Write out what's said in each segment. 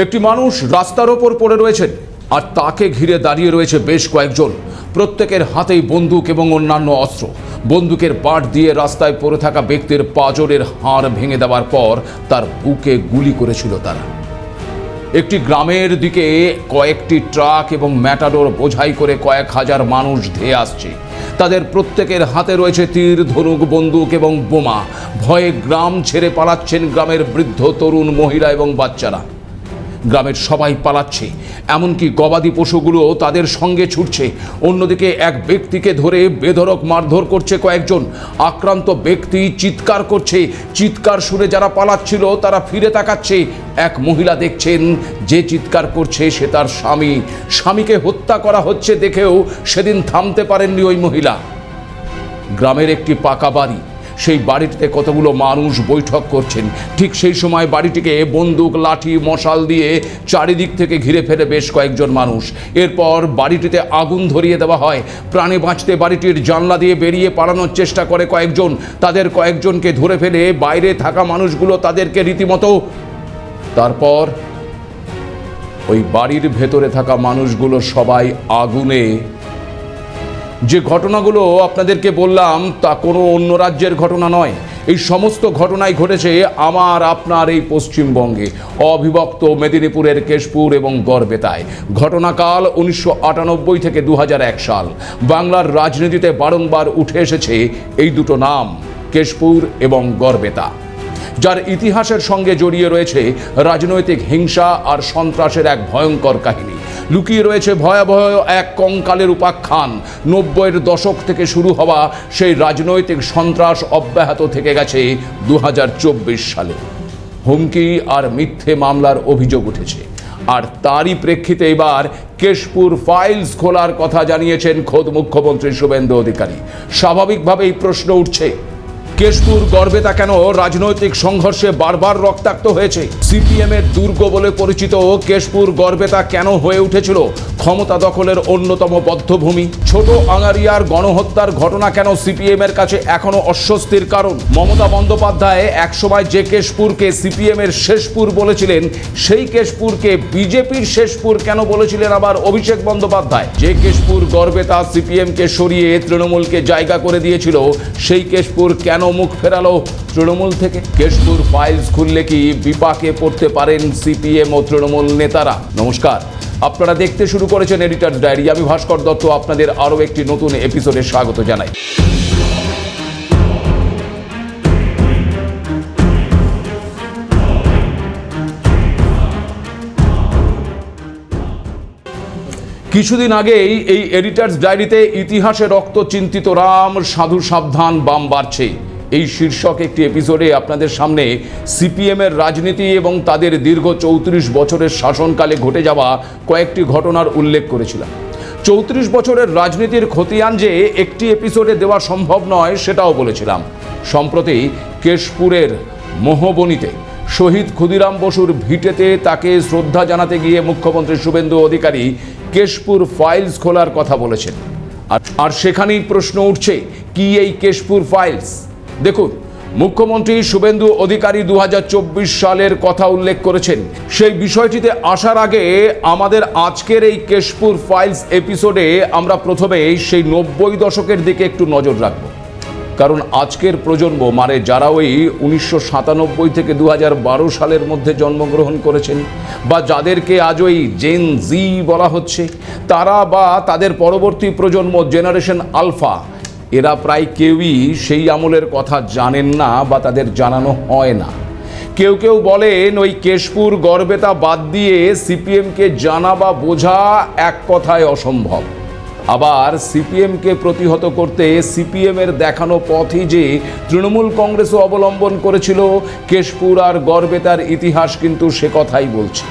একটি মানুষ রাস্তার ওপর পড়ে রয়েছেন আর তাকে ঘিরে দাঁড়িয়ে রয়েছে বেশ কয়েকজন। প্রত্যেকের হাতেই বন্দুক এবং অন্যান্য অস্ত্র। বন্দুকের বাট দিয়ে রাস্তায় পড়ে থাকা ব্যক্তির পাঁজরের হাড় ভেঙে দেওয়ার পর তার বুকে গুলি করেছিল তারা। একটি গ্রামের দিকে কয়েকটি ট্রাক এবং ম্যাটাডোর বোঝাই করে কয়েক হাজার মানুষ ধেয়ে আসছে। তাদের প্রত্যেকের হাতে রয়েছে তীর, ধনুক, বন্দুক এবং বোমা। ভয়ে গ্রাম ছেড়ে পালাচ্ছেন গ্রামের বৃদ্ধ, তরুণ, মহিলা এবং বাচ্চারা। গ্রামের সবাই পালাচ্ছে, এমনকি গবাদি পশুগুলো তাদের সঙ্গে ছুটছে। অন্যদিকে এক ব্যক্তিকে ধরে বেধড়ক মারধর করছে কয়েকজন। আক্রান্ত ব্যক্তি চিৎকার করছে। চিৎকার শুনে যারা পালাচ্ছিল তারা ফিরে তাকাচ্ছে। এক মহিলা দেখছেন যে চিৎকার করছে সে তার স্বামী। স্বামীকে হত্যা করা হচ্ছে দেখেও সেদিন থামতে পারেননি ওই মহিলা। গ্রামের একটি পাকা বাড়ি, সেই বাড়িটিতে কতগুলো মানুষ বৈঠক করছেন। ঠিক সেই সময় বাড়িটিকে বন্দুক, লাঠি, মশাল দিয়ে চারিদিক থেকে ঘিরে ফেলে বেশ কয়েকজন মানুষ। এরপর বাড়িটিতে আগুন ধরিয়ে দেওয়া হয়। প্রাণে বাঁচতে বাড়িটির জানলা দিয়ে বেরিয়ে পালানোর চেষ্টা করে কয়েকজন। তাদের কয়েকজনকে ধরে ফেলে বাইরে থাকা মানুষগুলো তাদেরকে রীতিমতো, তারপর ওই বাড়ির ভেতরে থাকা মানুষগুলো সবাই আগুনে। যে ঘটনাগুলো আপনাদেরকে বললাম তা কোনো অন্য রাজ্যের ঘটনা নয়। এই সমস্ত ঘটনাই ঘটেছে আমার আপনার এই পশ্চিমবঙ্গে, অবিভক্ত মেদিনীপুরের কেশপুর এবং গড়বেতায়। ঘটনাকাল 1998 থেকে 2001 সাল। বাংলার রাজনীতিতে বারংবার উঠে এসেছে এই দুটো নাম, কেশপুর এবং গড়বেতা, যার ইতিহাসের সঙ্গে জড়িয়ে রয়েছে রাজনৈতিক হিংসা আর সন্ত্রাসের এক ভয়ঙ্কর কাহিনী। লুকিয়ে রয়েছে ভয়াবহ এক কঙ্কালের উপাখ্যান। 90-এর দশক থেকে শুরু হওয়া সেই রাজনৈতিক সন্ত্রাস অব্যাহত থেকে গেছে 2024 সালে। হুমকি আর মিথ্যে মামলার অভিযোগ উঠেছে। আর তারই প্রেক্ষিতে এবার কেশপুর ফাইলস খোলার কথা জানিয়েছেন খোদ মুখ্যমন্ত্রী শুভেন্দু অধিকারী। স্বাভাবিকভাবেই প্রশ্ন উঠছে, কেশপুর গড়বেতা কেন রাজনৈতিক সংঘর্ষে বারবার রক্তাক্ত হয়েছে? সিপিএমের দুর্গ বলে পরিচিত কেশপুর গড়বেতা কেন হয়ে উঠেছিল ক্ষমতা দখলের অন্যতম বদ্ধভূমি? ছোট আঙারিয়ার গণহত্যার ঘটনা কেন সিপিএমের কাছে এখনো অস্বস্তির কারণ? মমতা বন্দ্যোপাধ্যায় একসময় যে কেশপুরকে সিপিএমের শেষপুর বলেছিলেন, সেই কেশপুরকে বিজেপির শেষপুর কেন বলেছিলেন আবার অভিষেক বন্দ্যোপাধ্যায়? যে কেশপুর গড়বেতা সিপিএমকে সরিয়ে তৃণমূলকে জায়গা করে দিয়েছিল, সেই কেশপুর কেন মুখ ফেরালো তৃণমূল থেকে? কেশপুর ফাইলস খুললে কি বিপাকে পড়তে পারেন সিপিএম ও তৃণমূল নেতারা? নমস্কার, আপনারা দেখতে শুরু করেছেন এডিটর ডায়েরি। আমি ভাস্কর দত্ত আপনাদের আরও একটি নতুন এপিসোডে স্বাগত জানাই। কিছুদিন আগেই এই এডিটর্স ডায়েরিতে ইতিহাসে রক্ত চিন্তিত রাম, সাধু সাবধান, বাম বাড়ছে, এই শীর্ষক একটি এপিসোডে আপনাদের সামনে সিপিএমের রাজনীতি এবং তাদের দীর্ঘ 34 বছরের শাসনকালে ঘটে যাওয়া কয়েকটি ঘটনার উল্লেখ করেছিলাম। 34 বছরের রাজনীতির খতিয়ান যে একটি এপিসোডে দেওয়া সম্ভব নয় সেটাও বলেছিলাম। সম্প্রতি কেশপুরের মোহবনীতে শহীদ ক্ষুদিরাম বসুর ভিটেতে তাকে শ্রদ্ধা জানাতে গিয়ে মুখ্যমন্ত্রী শুভেন্দু অধিকারী কেশপুর ফাইলস খোলার কথা বলেছেন। আর সেখানেই প্রশ্ন উঠছে, কি এই কেশপুর ফাইলস? দেখুন, মুখ্যমন্ত্রী শুভেন্দু অধিকারী 2024 সালের কথা উল্লেখ করেছেন। সেই বিষয়টিতে আসার আগে আমাদের আজকের এই কেশপুর ফাইলস এপিসোডে আমরা প্রথমে সেই 90 দশকের দিকে একটু নজর রাখব। কারণ আজকের প্রজন্ম, মানে যারা ওই 1997 থেকে 2012 সালের মধ্যে জন্মগ্রহণ করেছেন বা যাদেরকে আজ ওই জেন জি বলা হচ্ছে, তারা বা তাদের পরবর্তী প্রজন্ম জেনারেশন আলফা, এরা প্রায় কেউই সেই আমলের কথা জানেন না বা তাদের জানানো হয় না। কেউ কেউ বলেন ওই কেশপুর গড়বেতা বাদ দিয়ে সিপিএমকে জানা বা বোঝা এক কথায় অসম্ভব। আবার সিপিএমকে প্রতিহত করতে সিপিএমের দেখানো পথই যে তৃণমূল কংগ্রেসও অবলম্বন করেছিল, কেশপুর আর গড়বেতার ইতিহাস কিন্তু সে কথাই বলছে।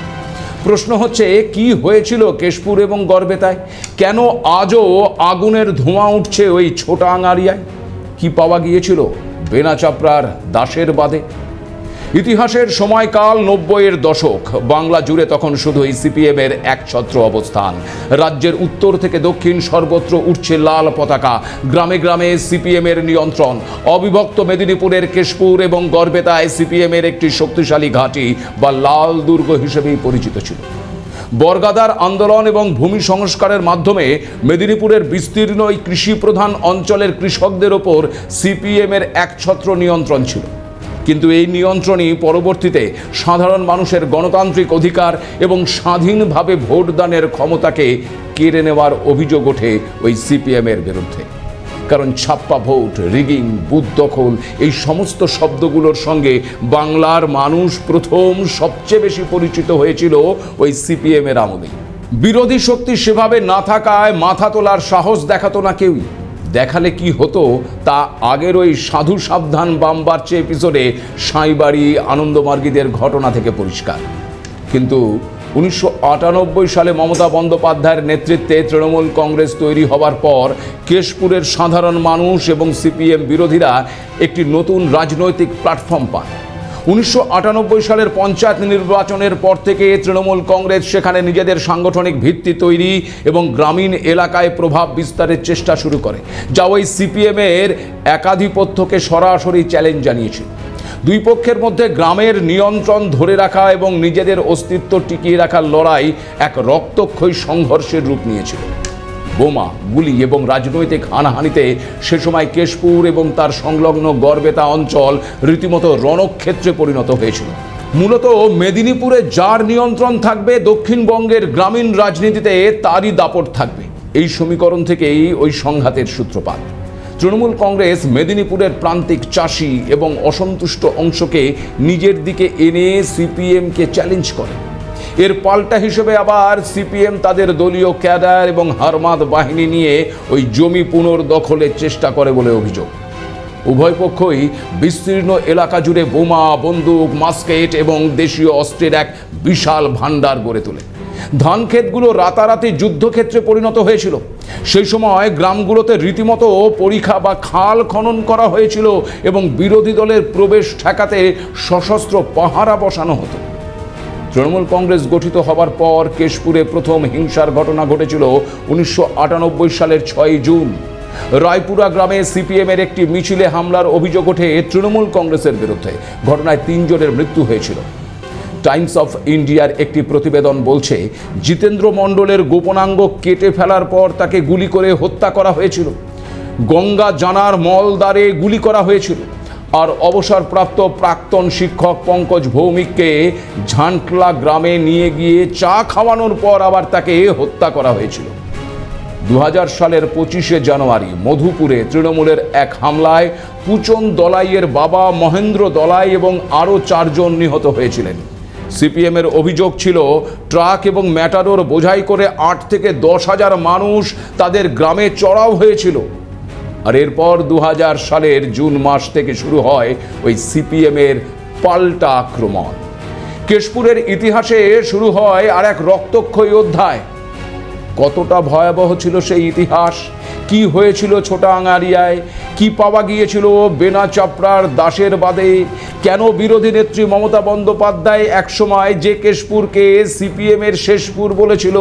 প্রশ্ন হচ্ছে, কি হয়েছিল কেশপুর এবং গড়বেতায়? কেন আজও আগুনের ধোঁয়া উঠছে ওই ছোট আঙারিয়ায়? কি পাওয়া গিয়েছিল বেনাচাপড়ার দাসের বাদে? ইতিহাসের সময়কাল 90-এর দশক। বাংলা জুড়ে তখন শুধুই সিপিএমের একছত্র অবস্থান। রাজ্যের উত্তর থেকে দক্ষিণ সর্বত্র উঠছে লাল পতাকা। গ্রামে গ্রামে সিপিএমের নিয়ন্ত্রণ। অবিভক্ত মেদিনীপুরের কেশপুর এবং গড়বেতায় সিপিএমের একটি শক্তিশালী ঘাঁটি বা লাল দুর্গ হিসেবেই পরিচিত ছিল। বর্গাদার আন্দোলন এবং ভূমি সংস্কারের মাধ্যমে মেদিনীপুরের বিস্তীর্ণ এই কৃষি প্রধান অঞ্চলের কৃষকদের ওপর সিপিএমের একছত্র নিয়ন্ত্রণ ছিল। কিন্তু এই নিয়ন্ত্রণই পরবর্তীতে সাধারণ মানুষের গণতান্ত্রিক অধিকার এবং স্বাধীনভাবে ভোটদানের ক্ষমতাকে কেড়ে নেওয়ার অভিযোগ ওঠে ওই সিপিএমের বিরুদ্ধে। কারণ ছাপ্পা ভোট, রিগিং, বুথ দখল এই সমস্ত শব্দগুলোর সঙ্গে বাংলার মানুষ প্রথম সবচেয়ে বেশি পরিচিত হয়েছিল ওই সিপিএমের আমলে। বিরোধী শক্তি সেভাবে না থাকায় মাথা তোলার সাহস দেখাতো না কেউই। দেখালে কি হতো তা আগের ওই সাধু সাবধান বামবার্চে এপিসোডে সাঁইবাড়ি আনন্দমার্গীদের ঘটনা থেকে পরিষ্কার। কিন্তু 1998 সালে মমতা বন্দ্যোপাধ্যায়ের নেতৃত্বে তৃণমূল কংগ্রেস তৈরি হবার পর কেশপুরের সাধারণ মানুষ এবং সিপিএম বিরোধীরা একটি নতুন রাজনৈতিক প্ল্যাটফর্ম পান। 1998 সালের পঞ্চায়েত নির্বাচনের পর থেকে তৃণমূল কংগ্রেস সেখানে নিজেদের সাংগঠনিক ভিত্তি তৈরি এবং গ্রামীণ এলাকায় প্রভাব বিস্তারের চেষ্টা শুরু করে, যা ওই সিপিএমের একাধিপত্যকে সরাসরি চ্যালেঞ্জ জানিয়েছিল। দুই পক্ষের মধ্যে গ্রামের নিয়ন্ত্রণ ধরে রাখা এবং নিজেদের অস্তিত্ব টিকিয়ে রাখার লড়াই এক রক্তক্ষয়ী সংঘর্ষের রূপ নিয়েছিল। বোমা, গুলি এবং রাজনৈতিক হানাহানিতে সে সময় কেশপুর এবং তার সংলগ্ন গড়বেতা অঞ্চল রীতিমতো রণক্ষেত্রে পরিণত হয়েছিল। মূলত মেদিনীপুরে যার নিয়ন্ত্রণ থাকবে, দক্ষিণবঙ্গের গ্রামীণ রাজনীতিতে তারই দাপট থাকবে। এই সমীকরণ থেকেই ওই সংঘাতের সূত্রপাত। তৃণমূল কংগ্রেস মেদিনীপুরের প্রান্তিক চাষি এবং অসন্তুষ্ট অংশকে নিজের দিকে এনে সিপিএমকে চ্যালেঞ্জ করে। এর পাল্টা হিসেবে আবার সিপিএম তাদের দলীয় ক্যাডার এবং হারমাদ বাহিনী নিয়ে ওই জমি পুনর্দখলের চেষ্টা করে বলে অভিযোগ। উভয় পক্ষই বিস্তীর্ণ এলাকা জুড়ে বোমা, বন্দুক, মাস্কেট এবং দেশীয় অস্ত্রের এক বিশাল ভাণ্ডার গড়ে তোলে। ধান ক্ষেতগুলো রাতারাতি যুদ্ধক্ষেত্রে পরিণত হয়েছিল। সেই সময় গ্রামগুলোতে রীতিমতো পরিখা বা খাল খনন করা হয়েছিল এবং বিরোধী দলের প্রবেশ ঠেকাতে সশস্ত্র পাহারা বসানো হতো। তৃণমূল কংগ্রেস গঠিত হবার পর কেশপুরে প্রথম হিংসার ঘটনা ঘটেছিল 1998 সালের 6 জুন। রায়পুরা গ্রামে সিপিএমের একটি মিছিলে হামলার অভিযোগ ওঠে তৃণমূল কংগ্রেসের বিরুদ্ধে। ঘটনায় 3 জনের মৃত্যু হয়েছিল। টাইমস অফ ইন্ডিয়ার একটি প্রতিবেদন বলছে, জিতেন্দ্র মণ্ডলের গোপনাঙ্গ কেটে ফেলার পর তাকে গুলি করে হত্যা করা হয়েছিল। গঙ্গা জানার মলদ্বারে গুলি করা হয়েছিল। আর অবসরপ্রাপ্ত প্রাক্তন শিক্ষক পঙ্কজ ভৌমিককে ঝান্টলা গ্রামে নিয়ে গিয়ে চা খাওয়ানোর পর আবার তাকে হত্যা করা হয়েছিল। 2000 সালের 25শে জানুয়ারি মধুপুরে তৃণমূলের এক হামলায় পুচন দলাইয়ের বাবা মহেন্দ্র দলাই এবং আরও 4 জন নিহত হয়েছিলেন। সিপিএমের অভিযোগ ছিল ট্রাক এবং ম্যাটাডোর বোঝাই করে 8 থেকে 10,000 মানুষ তাদের গ্রামে চড়াও হয়েছিল। আর এরপর 2000 সালের জুন মাস থেকে শুরু হয় ওই সিপিএমের পাল্টা আক্রমণ। কেশপুরের ইতিহাসে শুরু হয় আর এক রক্তক্ষয়ী অধ্যায়। কতটা ভয়াবহ ছিল সেই ইতিহাস, কি হয়েছিল ছোটা আঙারিয়ায়, কি পাওয়া গিয়েছিল বেনা চাপড়ার দাসের বাদে, কেন বিরোধী নেত্রী মমতা বন্দ্যোপাধ্যায় একসময় যে কেশপুরকে সিপিএমের শেষপুর বলেছিল,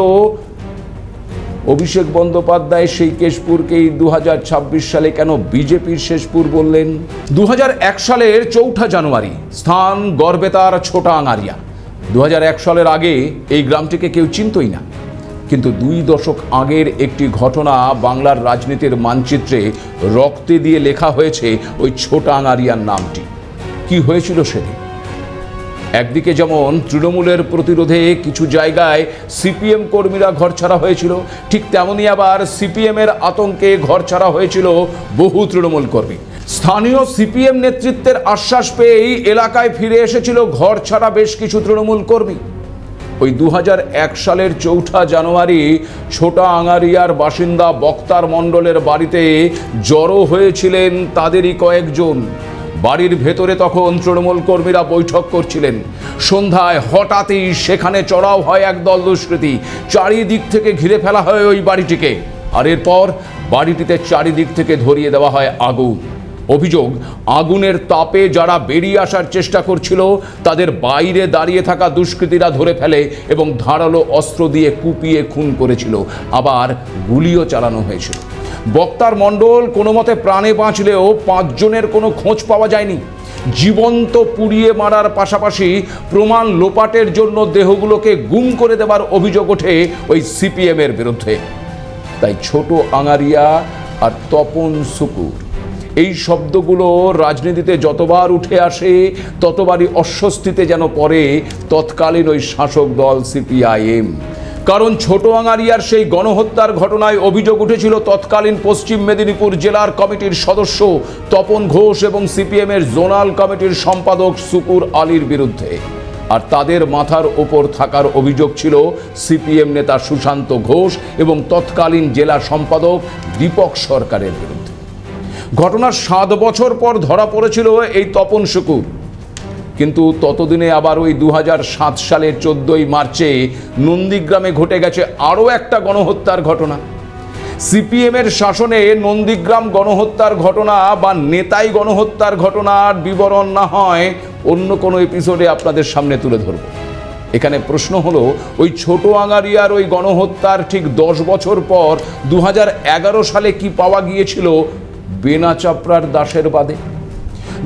অভিষেক বন্দ্যোপাধ্যায় সেই কেশপুরকেই 2026 সালে কেন বিজেপির শেষপুর বললেন। 2001 সালের 4 জানুয়ারি, স্থান গড়বেতার ছোটা আঙারিয়া। 2001 সালের আগে এই গ্রামটিকে কেউ চিনতই না, কিন্তু 2 দশক আগের একটি ঘটনা বাংলার রাজনীতির মানচিত্রে রক্তে দিয়ে লেখা হয়েছে ওই ছোটা আঙারিয়ার নামটি। কি হয়েছিল সেদিন? একদিকে যেমন তৃণমূলের প্রতিরোধে কিছু জায়গায় সিপিএম কর্মীরা ঘরছাড়া হয়েছিল, ঠিক তেমনি আবার সিপিএমের আতঙ্কে ঘরছাড়া হয়েছিল বহু তৃণমূল কর্মী। স্থানীয় সিপিএম নেতৃত্বের আশ্বাস পেয়েই এলাকায় ফিরে এসেছিল ঘরছাড়া বেশ কিছু তৃণমূল কর্মী। ওই 2001 সালের 4 জানুয়ারি ছোটা আঙারিয়ার বাসিন্দা বক্তার মণ্ডলের বাড়িতে জড়ো হয়েছিলেন তাদেরই কয়েকজন। বাড়ির ভেতরে তখন তৃণমূল কর্মীরা বৈঠক করছিলেন। সন্ধ্যায় হঠাৎই সেখানে চড়াও হয় একদল দুষ্কৃতী। চারিদিক থেকে ঘিরে ফেলা হয় ওই বাড়িটিকে। আর এরপর বাড়িটিতে চারিদিক থেকে ধরিয়ে দেওয়া হয় আগুন। অভিযোগ, আগুনের তাপে যারা বেরিয়ে আসার চেষ্টা করছিল তাদের বাইরে দাঁড়িয়ে থাকা দুষ্কৃতীরা ধরে ফেলে এবং ধারালো অস্ত্র দিয়ে কুপিয়ে খুন করেছিল, আবার গুলিও চালানো হয়েছিল। বক্তার মণ্ডল কোনো মতে প্রাণে বাঁচলেও 5 জনের কোনো খোঁজ পাওয়া যায়নি। জীবন্ত পুড়িয়ে মারার পাশাপাশি প্রমাণ লোপাটের জন্য দেহগুলোকে গুম করে দেওয়ার অভিযোগ ওঠে ওই সিপিএমের বিরুদ্ধে। তাই ছোট আঙারিয়া আর তপন সুকুর, এই শব্দগুলো রাজনীতিতে যতবার উঠে আসে ততবারই অস্বস্তিতে যেন পড়ে তৎকালীন ওই শাসক দল সিপিআইএম। কারণ ছোট আঙারিয়ার সেই গণহত্যার ঘটনায় অভিযোগ উঠেছিল তৎকালীন পশ্চিম মেদিনীপুর জেলার কমিটির সদস্য তপন ঘোষ এবং সিপিএমের জোনাল কমিটির সম্পাদক সুকুর আলীর বিরুদ্ধে। আর তাদের মাথার ওপর থাকার অভিযোগ ছিল সিপিএম নেতা সুশান্ত ঘোষ এবং তৎকালীন জেলা সম্পাদক দীপক সরকারের বিরুদ্ধে। ঘটনার 7 বছর পর ধরা পড়েছিল এই তপন সুকুর, কিন্তু ততদিনে আবার ওই 2007 সালের 14ই মার্চে নন্দীগ্রামে ঘটে গেছে আরও একটা গণহত্যার ঘটনা। সিপিএমের শাসনে নন্দীগ্রাম গণহত্যার ঘটনা বা নেতাই গণহত্যার ঘটনার বিবরণ না হয় অন্য কোনো এপিসোডে আপনাদের সামনে তুলে ধরব। এখানে প্রশ্ন হলো, ওই ছোট আঙারিয়ার ওই গণহত্যার ঠিক 10 বছর পর 2011 সালে কি পাওয়া গিয়েছিল বেনাচাপড়ার দাসের বাদে?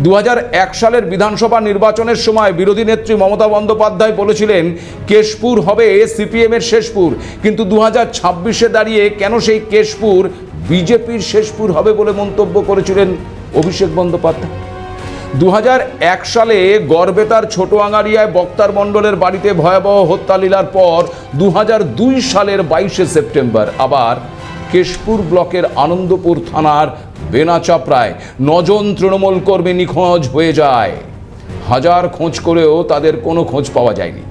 2001 সালের বিধানসভা নির্বাচনের সময় বিরোধী নেত্রী মমতা বন্দ্যোপাধ্যায় বলেছিলেন কেশপুর হবে সিপিএমের শেষপুর, কিন্তু 2026-এ দাঁড়িয়ে কেন সেই কেশপুর বিজেপির শেষপুর হবে বলে মন্তব্য করেছিলেন অভিষেক বন্দ্যোপাধ্যায়? 2001 সালে গড়বেতার ছোট আঙারিয়ায় বক্তার মণ্ডলের বাড়িতে ভয়াবহ হত্যালীলার পর 2002 সালের 22শে সেপ্টেম্বর আবার কেশপুর ব্লকের আনন্দপুর থানার বেনাচাপড়ায় 9 জন তৃণমূল কর্মী নিখোঁজ হয়ে যায়। হাজার খোঁজ করেও তাদের কোনো খোঁজ পাওয়া যায়নি।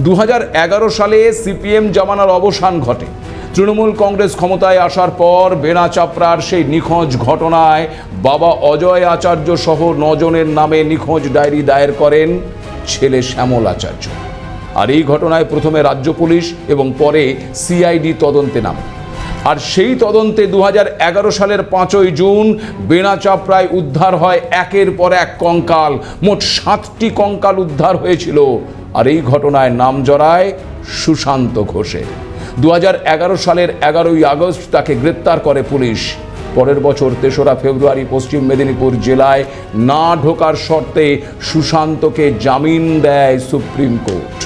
2011 সালে সিপিএম জামানার অবসান ঘটে। তৃণমূল কংগ্রেস ক্ষমতায় আসার পর বেনাচাপড়ার সেই নিখোঁজ ঘটনায় বাবা অজয় আচার্য সহ 9 জনের নামে নিখোঁজ ডায়েরি দায়ের করেন ছেলে শ্যামল আচার্য। আর এই ঘটনায় প্রথমে রাজ্য পুলিশ এবং পরে সিআইডি তদন্তে নামে। আর সেই তদন্তে 2011 সালের 5ই জুন বেনাচাপড়ায় উদ্ধার হয় একের পর এক কঙ্কাল। মোট 7টি কঙ্কাল উদ্ধার হয়েছিল। আর এই ঘটনায় নাম জড়ায় সুশান্ত ঘোষের। 2011 সালের 11ই আগস্ট তাকে গ্রেপ্তার করে পুলিশ। পরের বছর 3রা ফেব্রুয়ারি পশ্চিম মেদিনীপুর জেলায় না ঢোকার শর্তে সুশান্তকে জামিন দেয় সুপ্রিম কোর্ট।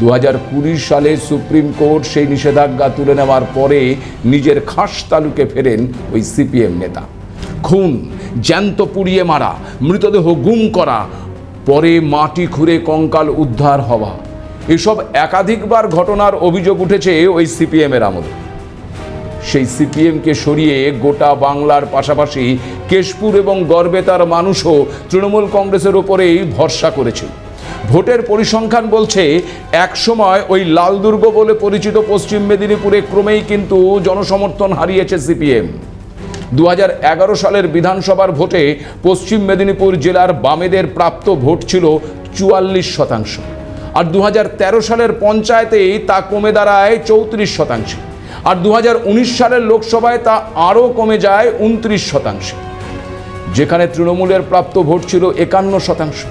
2020 সালে সুপ্রিম কোর্ট সেই নিষেধাজ্ঞা তুলে নেওয়ার পরে নিজের খাস তালুকে ফেরেন ওই সিপিএম নেতা। খুন, জ্যান্ত পুড়িয়ে মারা, মৃতদেহ গুম করা, পরে মাটি খুঁড়ে কঙ্কাল উদ্ধার হওয়া, এসব একাধিকবার ঘটনার অভিযোগ উঠেছে ওই সিপিএমের আমলে। সেই সিপিএমকে সরিয়ে গোটা বাংলার পাশাপাশি কেশপুর এবং গড়বেতার মানুষও তৃণমূল কংগ্রেসের ওপরেই ভরসা করেছিল। ভোটের পরিসংখ্যান বলছে একসময় ওই লালদুর্গ বলে পরিচিত পশ্চিম মেদিনীপুরে ক্রমেই কিন্তু জনসমর্থন হারিয়েছে সিপিএম। 2011 সালের বিধানসভার ভোটে পশ্চিম মেদিনীপুর জেলার বামেদের প্রাপ্ত ভোট ছিল 44%, আর 2013 সালের পঞ্চায়েতেই তা কমে দাঁড়ায় 34%, আর 2019 সালের লোকসভায় তা আরও কমে যায় 29%, যেখানে তৃণমূলের প্রাপ্ত ভোট ছিল 51%।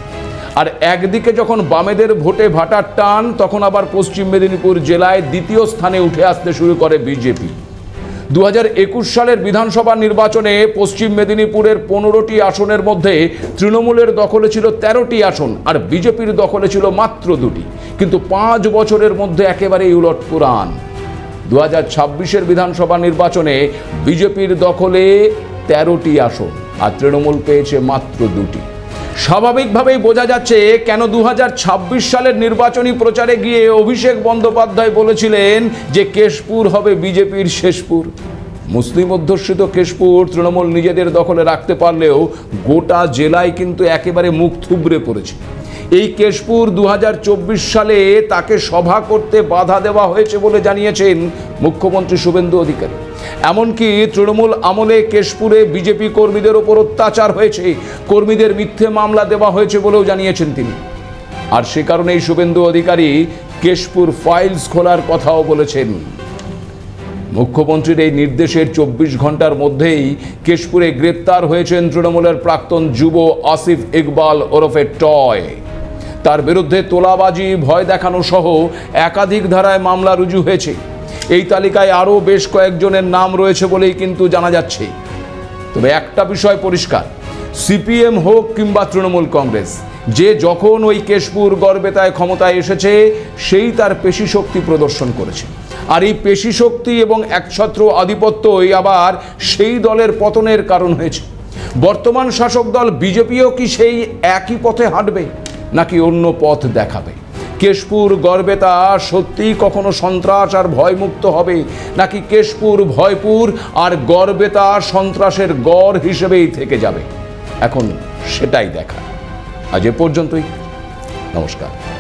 আর একদিকে যখন বামেদের ভোটে ভাটার টান, তখন আবার পশ্চিম মেদিনীপুর জেলায় দ্বিতীয় স্থানে উঠে আসতে শুরু করে বিজেপি। 2021 সালের বিধানসভা নির্বাচনে পশ্চিম মেদিনীপুরের 15টি আসনের মধ্যে তৃণমূলের দখলে ছিল 13টি আসন, আর বিজেপির দখলে ছিল মাত্র 2টি। কিন্তু 5 বছরের মধ্যে একেবারেই উলটপুরাণ। 2026-এর বিধানসভা নির্বাচনে বিজেপির দখলে 13টি আসন, আর তৃণমূল পেয়েছে মাত্র 2টি। স্বাভাবিকভাবেই বোঝা যাচ্ছে কেন 2026 সালের নির্বাচনী প্রচারে গিয়ে অভিষেক বন্দ্যোপাধ্যায় বলেছিলেন যে কেশপুর হবে বিজেপির শেষপুর। মুসলিম অধ্যুষিত কেশপুর তৃণমূল নিজেদের দখলে রাখতে পারলেও গোটা জেলায় কিন্তু একেবারে মুখ থুবড়ে পড়েছে। এই কেশপুর 2024 সালে তাকে সভা করতে বাধা দেওয়া হয়েছে বলে জানিয়েছেন মুখ্যমন্ত্রী শুভেন্দু অধিকারী। এমনকি তৃণমূল আমলে কেশপুরে বিজেপি কর্মীদের ওপর অত্যাচার হয়েছে, কর্মীদের মিথ্যে মামলা দেওয়া হয়েছে বলেও জানিয়েছেন তিনি। আর সে কারণেই শুভেন্দু অধিকারী কেশপুর ফাইলস খোলার কথাও বলেছেন। মুখ্যমন্ত্রীর এই নির্দেশের 24 ঘন্টার মধ্যেই কেশপুরে গ্রেপ্তার হয়েছেন তৃণমূলের প্রাক্তন যুব আসিফ ইকবাল ওরফে টয়। তার বিরুদ্ধে তোলাবাজি, ভয় দেখানো সহ একাধিক ধারায় মামলা রুজু হয়েছে। এই তালিকায় আরও বেশ কয়েকজনের নাম রয়েছে বলেই কিন্তু জানা যাচ্ছে। তবে একটা বিষয় পরিষ্কার, সিপিএম হোক কিংবা তৃণমূল কংগ্রেস, যে যখন ওই কেশপুর গড়বেতায় ক্ষমতায় এসেছে সেই তার পেশি শক্তি প্রদর্শন করেছে। আর এই পেশি শক্তি এবং একছত্র আধিপত্যই আবার সেই দলের পতনের কারণ হয়েছে। বর্তমান শাসক দল বিজেপিও কি সেই একই পথে হাঁটবে নাকি অন্য পথ দেখাবে? কেশপুর গড়বেতা সত্যিই কখনো সন্ত্রাস আর ভয়মুক্ত হবে, নাকি কেশপুর ভয়পুর আর গড়বেতা সন্ত্রাসের গড় হিসেবেই থেকে যাবে? এখন সেটাই দেখা। আজ এ পর্যন্তই। নমস্কার।